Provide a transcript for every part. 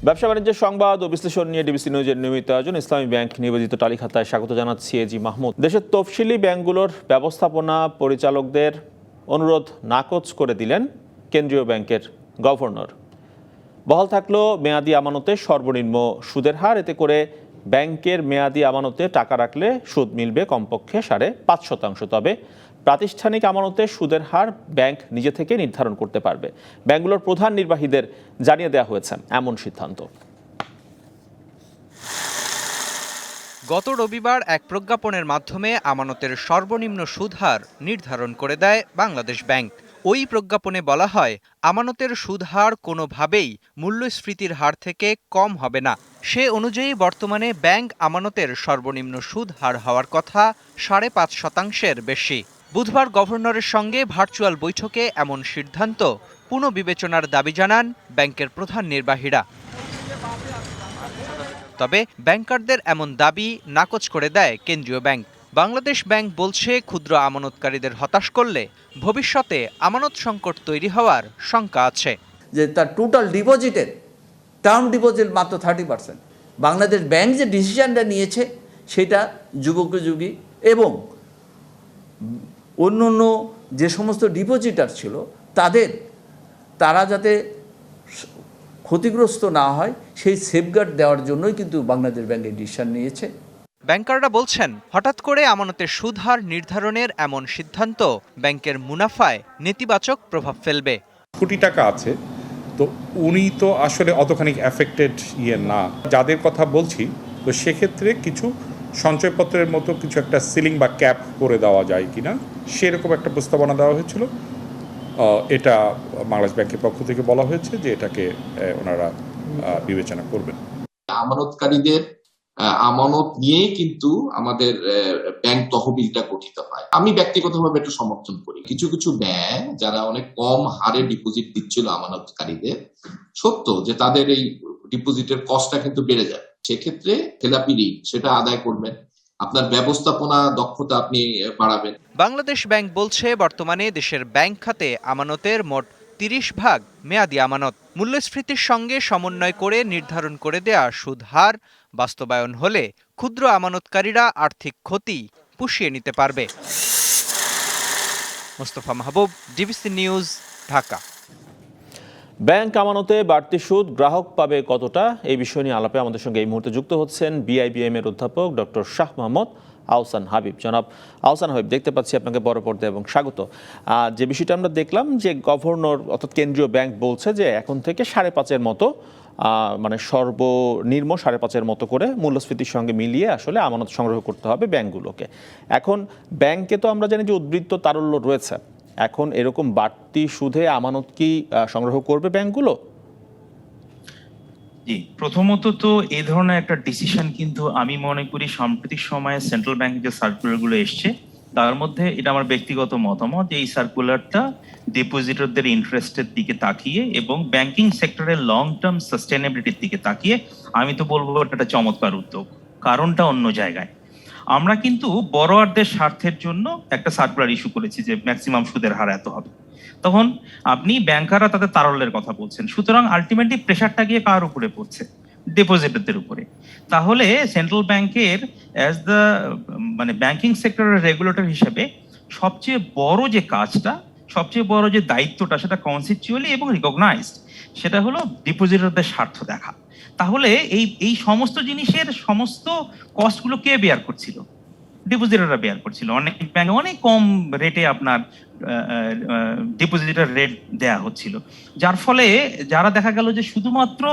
ব্যবসা বাণিজ্যের সংবাদ ও বিশ্লেষণ নিয়ে ডিবিসি নিউজের নিয়মিত আয়োজন ইসলামী ব্যাংক নিবেদিত টালিখাতায় স্বাগত জানাচ্ছি এজি মাহমুদ। দেশের তফসিলি ব্যাংকগুলোর ব্যবস্থাপনা পরিচালকদের অনুরোধ নাকচ করে দিলেন কেন্দ্রীয় ব্যাংকের গভর্নর। বহাল থাকলো মেয়াদি আমানতে সর্বনিম্ন সুদের হার। এতে করে ব্যাংকের মেয়াদি আমানতে টাকা রাখলে সুদ মিলবে কমপক্ষে 5.5%। তবে প্রাতিষ্ঠানিক আমানতে সুদের হার ব্যাংক নিজে থেকে নির্ধারণ করতে পারবে। ব্যাংকগুলোর প্রধান নির্বাহীদের জানিয়ে দেওয়া হয়েছে এমন সিদ্ধান্ত। গত রবিবার এক প্রজ্ঞাপনের মাধ্যমে আমানতের সর্বনিম্ন সুদ হার নির্ধারণ করে দেয় বাংলাদেশ ব্যাংক। ওই প্রজ্ঞাপনে বলা হয়, আমানতের সুদ হার কোনোভাবেই মূল্যস্ফীতির হার থেকে কম হবে না। সে অনুযায়ী বর্তমানে ব্যাংক আমানতের সর্বনিম্ন সুদ হার হওয়ার কথা 5.5%-এর বেশি। বুধবার গভর্নরের সঙ্গে ভার্চুয়াল বৈঠকে এমন সিদ্ধান্ত পুনঃবিবেচনার দাবি জানান ব্যাংকের প্রধান নির্বাহীরা। তবে ব্যাংকারদের এমন দাবি নাকচ করে দেয় কেন্দ্রীয় ব্যাংক। বাংলাদেশ ব্যাংক বলছে, ক্ষুদ্র আমানতকারীদের হতাশ করলে ভবিষ্যতে আমানত সংকট তৈরি হওয়ার শঙ্কা আছে। যে তার টোটাল ডিপোজিটের টার্ম ডিপোজিট মাত্র 30%। বাংলাদেশ ব্যাংক যে ডিসিশনটা নিয়েছে সেটা যুগোপযোগী এবং অন্য অন্য যে সমস্ত ডিপোজিটার ছিল তারা যাতে ক্ষতিগ্রস্ত না হয় সেই সেফগার্ড দেওয়ার জন্যই কিন্তু বাংলাদেশ ব্যাংক এই ডিসিশন নিয়েছে। ব্যাংকাররা বলছেন, হঠাৎ করে আমানতের সুদ হার নির্ধারণের এমন সিদ্ধান্ত ব্যাংকের মুনাফায় নেতিবাচক প্রভাব ফেলবে। কোটি টাকা আছে, তো উনি তো আসলে অতখানি এফেক্টেড না। যাদের কথা বলছি, তো সেক্ষেত্রে কিছু সঞ্চয়পত্রের মতো কিছু একটা সিলিং বা ক্যাপ করে দেওয়া যায় কিনা সেরকম একটা প্রস্তাবনা দেওয়া হয়েছিল। এটা বাংলাদেশ ব্যাংকের পক্ষ থেকে বলা হয়েছে যে এটাকে ওনারা বিবেচনা করবেন। আমানতকারীদের আমানত নিয়ে কিন্তু আমাদের ব্যাংক তহবিলটা গঠিত হয়। আমি ব্যক্তিগতভাবে একটু সমর্থন করি। কিছু কিছু ব্যাংক যারা অনেক কম হারে ডিপোজিট দিচ্ছিল আমানতকারীদের, সত্য যে তাদের এই ডিপোজিটের কস্টটা কিন্তু বেড়ে যায়। সেক্ষেত্রে খেলাপি ঋণ সেটা আদায় করবেন, আপনার ব্যবস্থাপনা দক্ষতা আপনি বাড়াবেন। বাংলাদেশ ব্যাংক বলছে, বর্তমানে দেশের ব্যাংক খাতে আমানতের মোট 30% মেয়াদি আমানত। মূল্যস্ফীতির সঙ্গে সমন্বয় করে নির্ধারণ করে দেয়া সুদ হার বাস্তবায়ন হলে ক্ষুদ্র আমানতকারীরা আর্থিক ক্ষতি পুষিয়ে নিতে পারবে। মোস্তফা মাহবুব, ডিবিসি নিউজ, ঢাকা। ব্যাংক আমানতে বাড়তি সুদ গ্রাহক পাবে কতটা, এই বিষয় নিয়ে আলাপে আমাদের সঙ্গে এই মুহূর্তে যুক্ত হচ্ছেন বিআইবিএম এর অধ্যাপক ডক্টর শাহ মোহাম্মদ আহসান হাবিব। জনাব আহসান হাবিব, দেখতে পাচ্ছি আপনাকে বড় পর্দায় এবং স্বাগত। যে বিষয়টা আমরা দেখলাম যে গভর্নর অর্থাৎ কেন্দ্রীয় ব্যাংক বলছে যে এখন থেকে 5.5% মতো মানে সর্বনিম্ন 5.5% মতো করে মূল্যস্ফীতির সঙ্গে মিলিয়ে আসলে আমানত সংগ্রহ করতে হবে ব্যাংকগুলোকে। এখন ব্যাংকে তো আমরা জানি যে উদ্বৃত্ত তারল্য রয়েছে, এখন এরকম বাড়তি সুদে আমানত কি সংগ্রহ করবে ব্যাংকগুলো? জি, প্রথমত তো এই ধরনের একটা ডিসিশন কিন্তু আমি মনে করি সাম্প্রতিক সময়ে সেন্ট্রাল ব্যাংকের যে সার্কুলারগুলো এসছে তার মধ্যে এটা আমার ব্যক্তিগত মতামত, এই সার্কুলারটা ডিপোজিটরদের ইন্টারেস্টের দিকে তাকিয়ে এবং ব্যাংকিং সেক্টরের লং টার্ম সাস্টেনেবিলিটির দিকে তাকিয়ে আমি তো বলবো এটা একটা চমৎকার উদ্যোগ। কারণটা অন্য জায়গায়। আমরা কিন্তু বড়োয়ারদের স্বার্থের জন্য একটা সার্কুলার ইস্যু করেছি যে ম্যাক্সিমাম সুদের হার এত হবে। তখন আপনি ব্যাংকাররা তাদের তারল্যের কথা বলছেন, সুতরাং আলটিমেটলি প্রেশারটা গিয়ে কার উপরে পড়ছে? ডিপোজিটরদের উপরে। তাহলে সেন্ট্রাল ব্যাংকের অ্যাজ দ্য মানে ব্যাংকিং সেক্টরের রেগুলেটর হিসেবে সবচেয়ে বড় যে কাজটা, সবচেয়ে বড় যে দায়িত্বটা, সেটা কনসেপচুয়ালি এবং রিকগনাইজড, সেটা হলো ডিপোজিটরদের স্বার্থ দেখা। তাহলে এই সমস্ত জিনিসের সমস্ত কস্টগুলো কে বেয়ার করছিল? ডিপোজিটররা বেয়ার করছিল। অনেক ব্যাংক অনেক কম রেটে আপনার ডিপোজিটর রেট দেয়া হচ্ছিল, যার ফলে যারা দেখা গেল যে শুধুমাত্র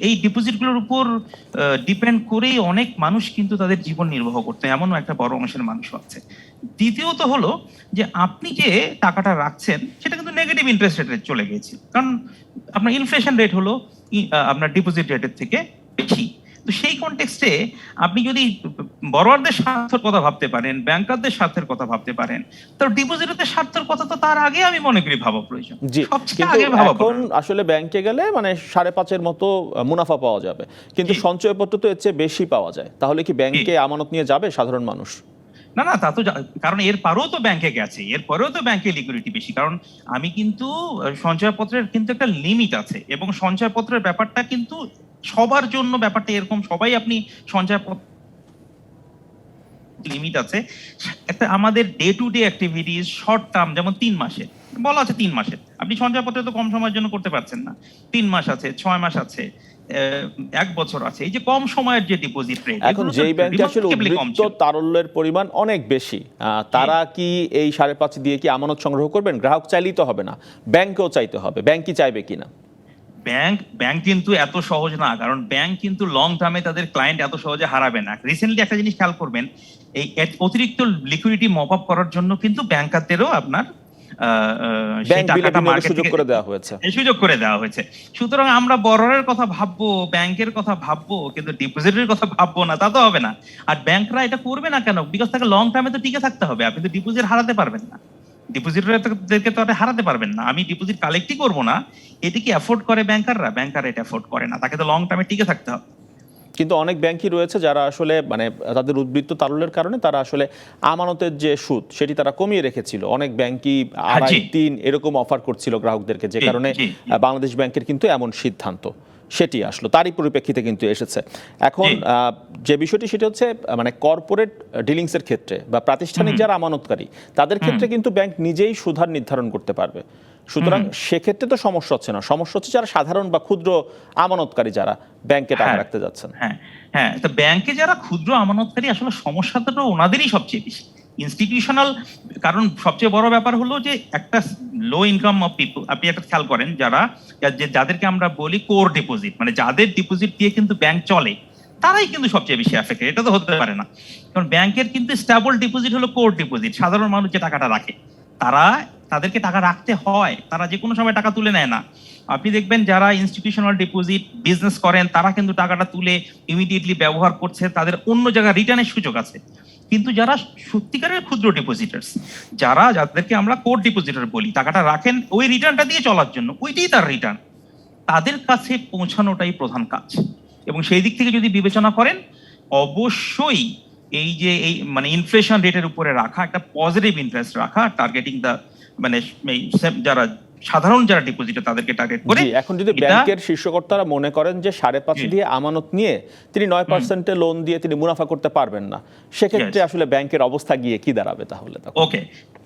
এই ডিপোজিটগুলোর উপর ডিপেন্ড করেই অনেক মানুষ কিন্তু তাদের জীবন নির্বাহ করতে, এমনও একটা বড় অংশের মানুষ আছে। দ্বিতীয়ত হলো যে আপনি যে টাকাটা রাখছেন সেটা কিন্তু নেগেটিভ ইন্টারেস্ট রেটে চলে গেছে, কারণ আপনার ইনফ্লেশন রেট হলো আপনার ডিপোজিট রেটের থেকে বেশি। তো সেই কনটেক্সটে আপনি যদি বড়োয়ারদের স্বার্থের কথা ভাবতে পারেন, ব্যাংকারদের স্বার্থের কথা ভাবতে পারেন, তো ডিপোজিটরদের স্বার্থের কথা তো তার আগে আমি মনে করি ভাবা প্রয়োজন। জি, কিন্তু এখন আসলে ব্যাংকে গেলে মানে 5.5% মতো মুনাফা পাওয়া যাবে, কিন্তু সঞ্চয়পত্র তো এর চেয়ে বেশি পাওয়া যায়। তাহলে কি ব্যাংকে আমানত নিয়ে যাবে সাধারণ মানুষ? না তা তো কারণ এর পরেও তো ব্যাংকে গেছে, এরপরেও তো ব্যাংকে লিকুইডিটি বেশি, কারণ আমি কিন্তু সঞ্চয়পত্রের কিন্তু একটা লিমিট আছে, এবং সঞ্চয়পত্রের ব্যাপারটা কিন্তু সবার জন্য ব্যাপারটা এরকম, সবাই আপনি সঞ্চয়পত্র লিমিট আছে একটা। আমাদের day to day activities short term, যেমন 3 মাসে বলা আছে, 3 মাসের আপনি সঞ্চয়পত্র তো কম সময়ের জন্য করতে পারছেন না, 3 মাস আছে, 6 মাস আছে, 1 বছর আছে, এই যে কম সময়ের যে ডিপোজিট রেট। এখন যেই ব্যাংকে আসলে উদ্বৃত্ত তারল্যের পরিমাণ অনেক বেশি, তারা কি এই 5.5 দিয়ে কি আমানত সংগ্রহ করবেন? গ্রাহক চাইলেই তো হবে না, ব্যাংকেও চাইতে হবে, ব্যাংক কি চাইবে কিনা? ব্যাংক কিন্তু এত সহজ না, কারণ ব্যাংক কিন্তু লং টার্মে তাদের ক্লায়েন্ট এত সহজে হারাবে না। রিসেন্টলি একটা জিনিস খেয়াল করবেন, এই অতিরিক্ত লিকুইডিটি মপ আপ করার জন্য কিন্তু ব্যাংকারদেরও আপনার সেই টাকাটা মার্কেট সুযোগ করে দেওয়া হয়েছে, সুযোগ করে দেওয়া হয়েছে। সুতরাং আমরা বড়রের কথা ভাববো, ব্যাংকের কথা ভাববো, কিন্তু ডিপোজিটের কথা ভাববো না, তা তো হবে না। আর ব্যাংকরা এটা করবে না কেন? বিকজ তাকে লং টার্মে তো টিকে থাকতে হবে, আপনি তো ডিপোজিট হারাতে পারবেন না, ডিপোজিটরদেরকে তো হারাতে পারবেন না। আমি ডিপোজিট কালেক্টই করবো না, এটা কি অ্যাফোর্ড করে ব্যাংকাররা? ব্যাংকার এটা অ্যাফোর্ড করে না, তাকে তো লং টার্মে টিকে থাকতে হবে। কিন্তু অনেক ব্যাংকই রয়েছে যারা আসলে মানে তাদের উদ্বৃত্ত তারল্যের কারণে তারা আসলে আমানতের যে সুদ সেটি তারা কমিয়ে রেখেছিল। অনেক ব্যাংকই 2.5-3 এরকম অফার করছিল গ্রাহকদেরকে, যে কারণে বাংলাদেশ ব্যাংকের কিন্তু এমন সিদ্ধান্ত সেটি আসলো, তারই পরিপ্রেক্ষিতে কিন্তু এসেছে। এখন যে বিষয়টি সেটি হচ্ছে মানে কর্পোরেট ডিলিংসের ক্ষেত্রে বা প্রাতিষ্ঠানিক যারা আমানতকারী তাদের ক্ষেত্রে কিন্তু ব্যাংক নিজেই সুদহার নির্ধারণ করতে পারবে। সুতরাং সেক্ষেত্রে তো সমস্যা হচ্ছে না, সমস্যা হচ্ছে যারা সাধারণ বা ক্ষুদ্র আমানতকারী যারা ব্যাংকে টাকা রাখতে যাচ্ছেন। হ্যাঁ, তো ব্যাংকে যারা ক্ষুদ্র আমানতকারী, আসলে সমস্যাটা তো ওনাদেরই সবচেয়ে বেশি। ইনস্টিটিউশনাল, কারণ সবচেয়ে বড় ব্যাপার হলো যে একটা লো ইনকাম অফ পিপল, আপনি একটা খেয়াল করেন, যাদেরকে আমরা বলি কোর ডিপোজিট, মানে যাদের ডিপোজিট দিয়ে কিন্তু ব্যাংক চলে, তারাই কিন্তু সবচেয়ে বেশি এফেক্টেড। এটা তো হতে পারে না, কারণ ব্যাংকের কিন্তু স্টেবল ডিপোজিট হলো কোর ডিপোজিট। সাধারণ মানুষ যে টাকাটা রাখে, তাদেরকে টাকা রাখতে হয়, তারা যে কোনো সময় টাকা তুলে নেয় না। আপনি দেখবেন যারা ইনস্টিটিউশনাল ডিপোজিট বিজনেস করেন, তারা কিন্তু টাকাটা তুলে ইমিডিয়েটলি ব্যবহার করছে, তাদের অন্য জায়গায় রিটার্নের সুযোগ আছে। কিন্তু যারা সত্যিকারের ক্ষুদ্র ডিপোজিটার্স, যাদেরকে আমরা কোর ডিপোজিটর বলি, টাকাটা রাখেন ওই রিটার্নটা দিয়ে চলার জন্য, ওইটাই তার রিটার্ন, তাদের কাছে পৌঁছানোটাই প্রধান কাজ। এবং সেই দিক থেকে যদি বিবেচনা করেন, অবশ্যই এই মানে ইনফ্লেশন রেটের উপরে রাখা, একটা পজিটিভ ইন্টারেস্ট রাখা, টার্গেটিং দা মানে যারা সাধারণ যারা ডিপোজিটর তাদেরকে টার্গেট করে। এখন যদি ব্যাংকের শীর্ষকর্তারা মনে করেন যে 5.5 দিয়ে আমানত নিয়ে তিনি 9% লোন দিয়ে তিনি মুনাফা করতে পারবেন না, সেক্ষেত্রে আসলে ব্যাংকের অবস্থা গিয়ে কি দাঁড়াবে তাহলে? ওকে,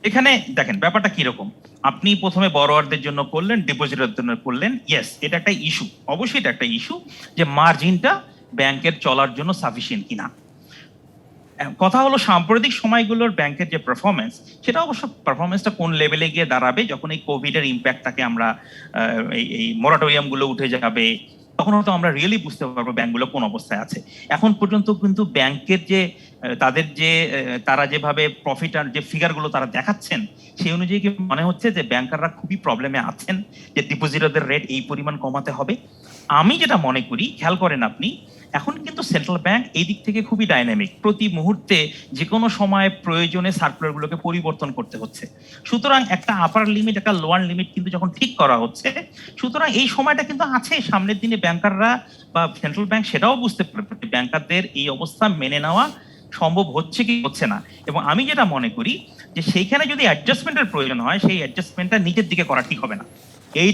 এখানে দেখেন ব্যাপারটা কিরকম। আপনি প্রথমে বড়োয়ারদের জন্য করলেন, ডিপোজিটরদের জন্য করলেন, ইয়েস এটা একটা ইস্যু, অবশ্যই এটা একটা ইস্যু যে মার্জিনটা ব্যাংকের চলার জন্য সাফিসিয়েন্ট কিনা। কথা হলো সাম্প্রতিক সময়গুলোর ব্যাংকের যে পারফরমেন্স, সেটা অবশ্য পারফরমেন্সটা কোন লেভেলে গিয়ে দাঁড়াবে যখন এই কোভিড এর ইম্প্যাক্টটাকে আমরা এই মোরাটোরিয়াম গুলো উঠে যাবে, তখন হয়তো আমরা রিয়েলি বুঝতে পারবো ব্যাংকগুলো কোন অবস্থায় আছে। এখন পর্যন্ত কিন্তু ব্যাংকের যে তারা যেভাবে প্রফিট আর যে ফিগারগুলো তারা দেখাচ্ছেন, সেই অনুযায়ী কি মনে হচ্ছে যে ব্যাংকাররা খুবই প্রবলেমে আছেন, যে ডিপোজিটরদের রেট এই পরিমাণ কমাতে হবে? আমি যেটা মনে করি, খেয়াল করেন আপনি, এখন কিন্তু সেন্ট্রাল ব্যাংক এই দিক থেকে খুবই ডাইনামিক, প্রতি মুহূর্তে যে কোনো সময় প্রয়োজনে সার্কুলারগুলোকে পরিবর্তন করতে হচ্ছে। সুতরাং একটা আপার লিমিট, একটা লোয়ার লিমিট কিন্তু যখন ঠিক করা হচ্ছে, সুতরাং এই সময়টা কিন্তু আছে, সামনের দিনে ব্যাংকাররা বা সেন্ট্রাল ব্যাংক সেটাও বুঝতে পারবে ব্যাংকারদের এই অবস্থা মেনে নেওয়া সম্ভব হচ্ছে কি হচ্ছে না। এবং আমি যেটা মনে করি যে সেইখানে যদি অ্যাডজাস্টমেন্টের প্রয়োজন হয়, সেই অ্যাডজাস্টমেন্টটা নিচের দিকে করা ঠিক হবে না। এই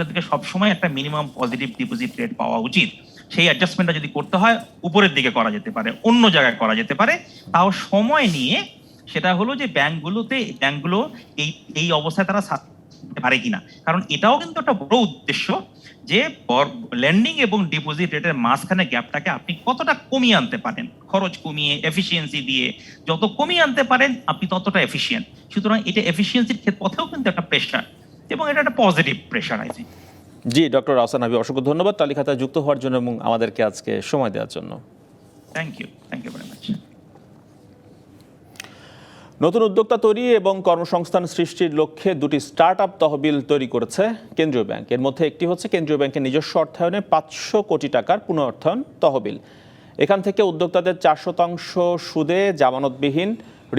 দিকে সবসময় একটা মিনিমাম পজিটিভ ডিপোজিট রেট পাওয়া উচিত। সেই অ্যাডজাস্টমেন্টটা যদি করতে হয়, উপরের দিকে করা যেতে পারে, অন্য জায়গায় করা যেতে পারে, তাও সময় নিয়ে। সেটা হলো যে ব্যাংকগুলো এই অবস্থায় তারা পারে কিনা, কারণ এটাও কিন্তু একটা বড় উদ্দেশ্য যে লেন্ডিং এবং ডিপোজিট রেটের মাঝখানে গ্যাপটাকে আপনি কতটা কমিয়ে আনতে পারেন, খরচ কমিয়ে, এফিসিয়েন্সি দিয়ে যত কমিয়ে আনতে পারেন আপনি ততটা এফিসিয়েন্ট। সুতরাং এটা এফিসিয়েন্সির পথেও কিন্তু একটা প্রেশার, এবং এটা একটা positive pressure. I think. G, doctor Ahsan Habib, অসংখ্য ধন্যবাদ তালিকাতে যুক্ত হওয়ার জন্য এবং আমাদেরকে আজকে সময় দেওয়ার জন্য। Thank you very much. নতুন উদ্যোক্তা তৈরি এবং কর্মসংস্থান সৃষ্টির লক্ষ্যে 2টি স্টার্টআপ তহবিল তৈরি করেছে কেন্দ্রীয় ব্যাংক। এর মধ্যে একটি হচ্ছে কেন্দ্রীয় ব্যাংকের নিজস্ব অর্থায়নে 500 কোটি টাকার পুনঃঅর্থায়ন তহবিল। এখান থেকে উদ্যোক্তাদের 4% সুদে জামানতবিহীন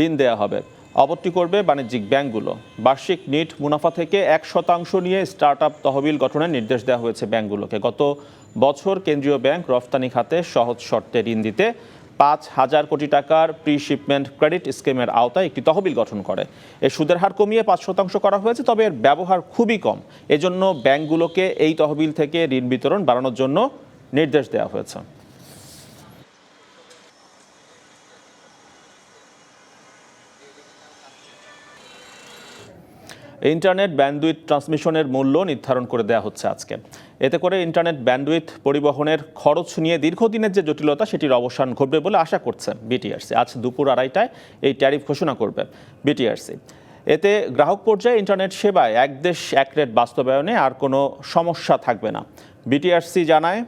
ঋণ দেওয়া হবে। অপরটি করবে বাণিজ্যিক ব্যাংকগুলো। বার্ষিক নিট মুনাফা থেকে 1% নিয়ে স্টার্টআপ তহবিল গঠনের নির্দেশ দেওয়া হয়েছে ব্যাংকগুলোকে। গত বছর কেন্দ্রীয় ব্যাংক রফতানি খাতে সহজ শর্তে ঋণ দিতে 5,000 কোটি টাকার প্রি শিপমেন্ট ক্রেডিট স্কিমের আওতায় একটি তহবিল গঠন করে। এর সুদের হার কমিয়ে 5% করা হয়েছে, তবে এর ব্যবহার খুবই কম। এজন্য ব্যাংকগুলোকে এই তহবিল থেকে ঋণ বিতরণ বাড়ানোর জন্য নির্দেশ দেওয়া হয়েছে। ইন্টারনেট ব্যান্ডউইথ ট্রান্সমিশনের মূল্য নির্ধারণ করে দেওয়া হচ্ছে আজকে। এতে করে ইন্টারনেট ব্যান্ডউইথ পরিবহনের খরচ নিয়ে দীর্ঘদিনের যে জটিলতা সেটির অবসান ঘটবে বলে আশা করছে বিটিআরসি। আজ দুপুর 2:30টায় এই ট্যারিফ ঘোষণা করবে বিটিআরসি। এতে গ্রাহক পর্যায়ে ইন্টারনেট সেবায় এক দেশ এক রেট বাস্তবায়নে আর কোনো সমস্যা থাকবে না। বিটিআরসি জানায়,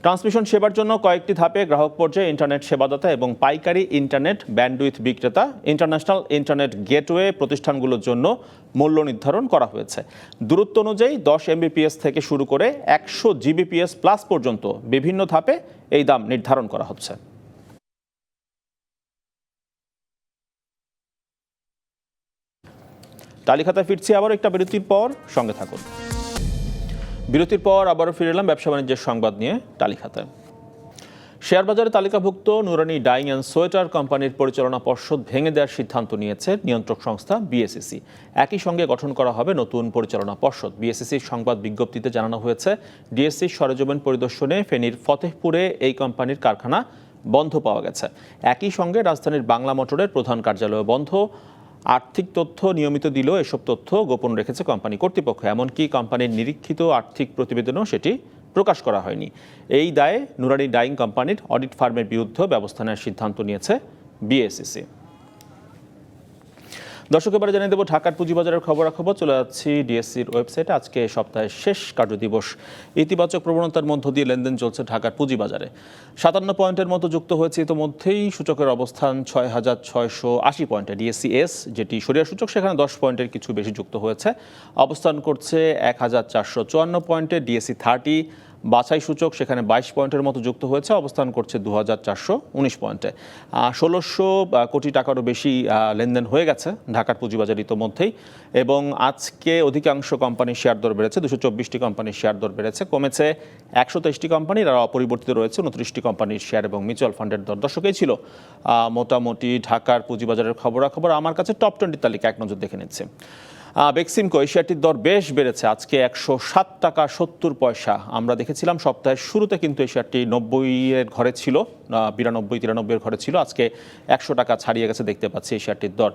ট্রান্সমিশন সেবার জন্য কয়েকটি ধাপে গ্রাহক পর্যায়ে ইন্টারনেট সেবাদাতা এবং পাইকারি ইন্টারনেট ব্যান্ডউইথ বিক্রেতা, ইন্টারন্যাশনাল ইন্টারনেট গেটওয়ে প্রতিষ্ঠানগুলোর জন্য মূল্য নির্ধারণ করা হয়েছে। দূরত্ব অনুযায়ী 10 MBPS থেকে শুরু করে 100 GBPS প্লাস পর্যন্ত বিভিন্ন ধাপে এই দাম নির্ধারণ করা হচ্ছে। তালিকায় ফিরছি আবার একটা বিরতির পর, সঙ্গে থাকুন। বিরতির পর আবারও ফিরে এলাম ব্যবসা বাণিজ্যের সংবাদ নিয়ে তালিকাতে। শেয়ার বাজারে তালিকাভুক্ত নুরানি ডাইং অ্যান্ড সোয়েটার কোম্পানির পরিচালনা পর্ষদ ভেঙে দেওয়ার সিদ্ধান্ত নিয়েছে নিয়ন্ত্রক সংস্থা বিএসইসি। একই সঙ্গে গঠন করা হবে নতুন পরিচালনা পর্ষদ। বিএসইসির সংবাদ বিজ্ঞপ্তিতে জানানো হয়েছে, ডিএসসির সরেজমিন পরিদর্শনে ফেনীর ফতেহপুরে এই কোম্পানির কারখানা বন্ধ পাওয়া গেছে। একই সঙ্গে রাজধানীর বাংলা মোটরের প্রধান কার্যালয় বন্ধ। আর্থিক তথ্য নিয়মিত দিলেও এসব তথ্য গোপন রেখেছে কোম্পানি কর্তৃপক্ষ। এমনকি কোম্পানির নিরীক্ষিত আর্থিক প্রতিবেদনও সেটি প্রকাশ করা হয়নি। এই দায়ে নুরানি ডাইং কোম্পানির অডিট ফার্মের বিরুদ্ধে ব্যবস্থা নেওয়ার সিদ্ধান্ত নিয়েছে বিএসইসি। দর্শক, এবারে জানিয়ে দেবো ঢাকার পুঁজিবাজারের খবরাখবর। চলে যাচ্ছি ডিএসসির ওয়েবসাইটে। আজকে সপ্তাহের শেষ কার্যদিবস। ইতিবাচক প্রবণতার মধ্য দিয়ে লেনদেন চলছে ঢাকার পুঁজিবাজারে। 57 পয়েন্টের মতো যুক্ত হয়েছে ইতোমধ্যেই। সূচকের অবস্থান 6,680 পয়েন্টে। ডিএসসিএস যেটি সরিয়া সূচক, সেখানে 10 পয়েন্টের কিছু বেশি যুক্ত হয়েছে, অবস্থান করছে 1,454 পয়েন্টে। ডিএসসি 30 বাছাই সূচক, সেখানে 22 পয়েন্টের মতো যুক্ত হয়েছে, অবস্থান করছে 2,419 পয়েন্টে। 1,600 কোটি টাকারও বেশি লেনদেন হয়ে গেছে ঢাকার পুঁজিবাজার ইতোমধ্যেই। এবং আজকে অধিকাংশ কোম্পানির শেয়ার দর বেড়েছে। 224টি কোম্পানির শেয়ার দর বেড়েছে। কমেছে 123টি কোম্পানির, আর অপরিবর্তিত রয়েছে 29টি কোম্পানির শেয়ার এবং মিউচুয়াল ফান্ডের দর। দর্শকেই ছিল মোটামুটি ঢাকার পুঁজিবাজারের খবরাখবর। আমার কাছে টপ 20 তালিকা এক নজর দেখে নিচ্ছে। বেক্সিমকো এই শেয়ারটির দর বেশ বেড়েছে, আজকে 107 টাকা 70 পয়সা। আমরা দেখেছিলাম সপ্তাহের শুরুতে কিন্তু এই শেয়ারটি 90-এর ঘরে ছিল, 92-93-এর ঘরে ছিল। আজকে 100 টাকা ছাড়িয়ে গেছে দেখতে পাচ্ছি এই শেয়ারটির দর।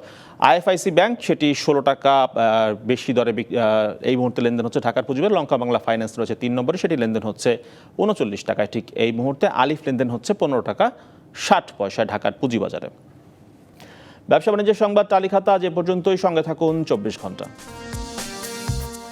আইএফআইসি ব্যাংক সেটি 16 টাকা বেশি দরে এই মুহূর্তে লেনদেন হচ্ছে ঢাকার পুঁজিবাজার। লঙ্কা বাংলা ফাইন্যান্স রয়েছে 3 নম্বরে, সেটি লেনদেন হচ্ছে 39 টাকায় ঠিক এই মুহূর্তে। আলিফ লেনদেন হচ্ছে 15 টাকা 60 পয়সায় ঢাকার পুঁজিবাজারে। ব্যবসা বাণিজ্যের সংবাদ তালিকাতে আজ এ পর্যন্তই। সঙ্গে থাকুন 24 ঘন্টা।